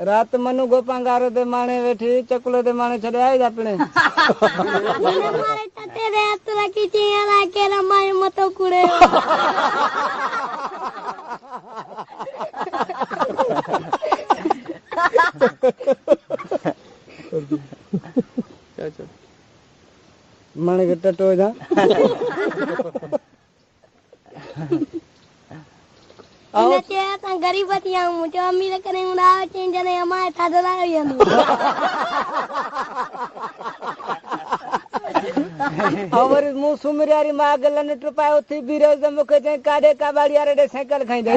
रात मनु गोपांगारो दे माने बैठी चकुलो दे माने छड़े आए अपने मारे तते रे तोरा की चिया के रमाय मतो कुड़े माने के टटो जा नचे ता गरीब बतिया मुझे अमीर करे उड़ा चेंज ने हमारे थाडला यंदु और मु सुमरियारी मागलन टपाय उठी बिरोज मुके जे काडे काबाड़ी आरे दे साइकिल खाई दे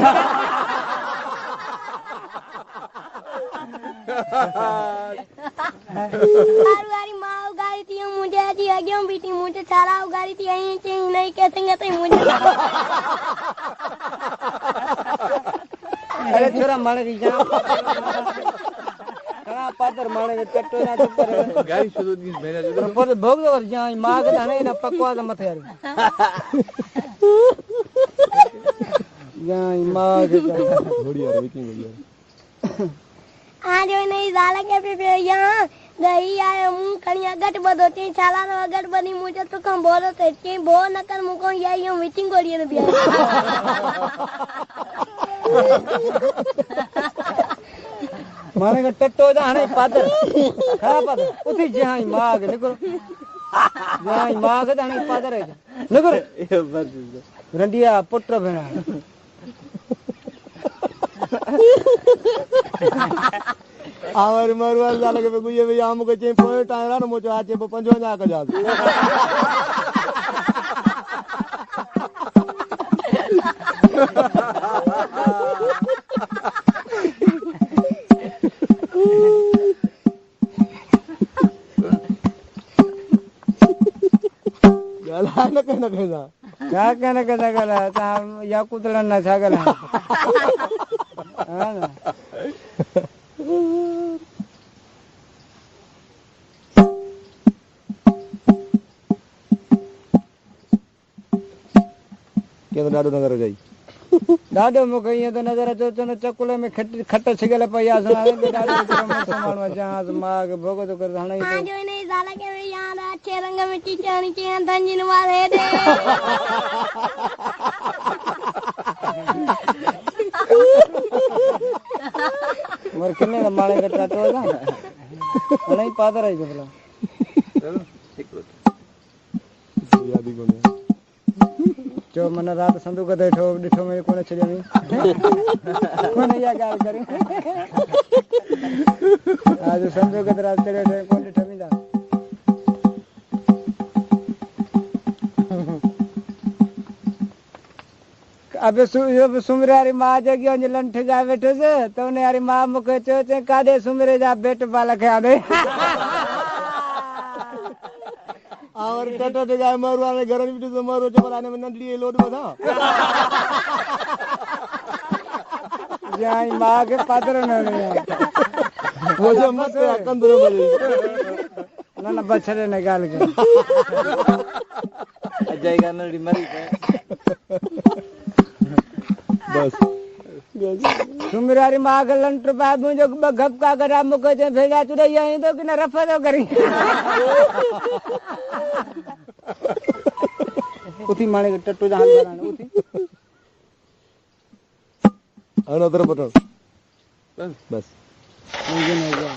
वारी माँ उगाड़ी थी मुझे जी आगे बेटी मुझे सारा उगाड़ी थी यहीं चेंज नहीं कहते मुझे अरे छोरा माने की जा कना पातर माने के टट्टो ना तो पर गाड़ी शुरू दिन भेजा जो पर भोग और जा मां के धने ना पकवा द मथे यार जा मां के थोड़ी यार मीटिंग बढ़िया आज नहीं जाला के पे यहां गई आए मु कनिया गट बदो ती साला नो गट बनी मुझे तो कम बोलो ते के बो न कर मु को यही मीटिंग कोड़िए बिया माने के टट्टो जा हने पातर खा पातर उठी जाई मां के निकल जाई मां के धने पातर है निकल रंडिया पुत्र भेणा आवर मरवाल जाला के गुये भी आम को चे पॉइंट आया ना मुझे आचे 55 का जा गला न कहना क्या कहना गला ता या कुतला ना छागल हां ना के डाडो नगर जाई डाडो मुके ये तो नजर अचो तो चकुले में खट छिगल पया सुना दे डाडो मानवा जहां माग भोग तो कर हणे आज नहीं जाला के यहां अच्छे रंग में चिचानी चे धंजिन वाले दे मर किने न माने के टटो जा नहीं पादर है बोला चलो ठीक हो याद ही कोने जो मन रात संदूक देखो डिठो में कोने छड़े में कोने या गाल करी आज संदूक रात चढ़े कोने डिठो में जा अबे सुमरारी मां जगियो ने लंठ जा बैठो से तो ने यारी मां मुके चो चे काडे सुमरे जा बेट बालक आदे और टटो दे जाए मरवा ने घर में तो मरो जो बनाने में नंदली लोड बना जाई मां के पात्र न वो जो मत कंदरो बोले ना बछड़े ने गाल के अजय का नड़ी मरी बस सुमरारी मां के लंठ बाबू जो गप का करा मुके जे भेजा चुरे यहीं तो कि न रफा तो करी उठी माने के टट्टू जहां कराने उठी अनदर बटन बस नहीं गया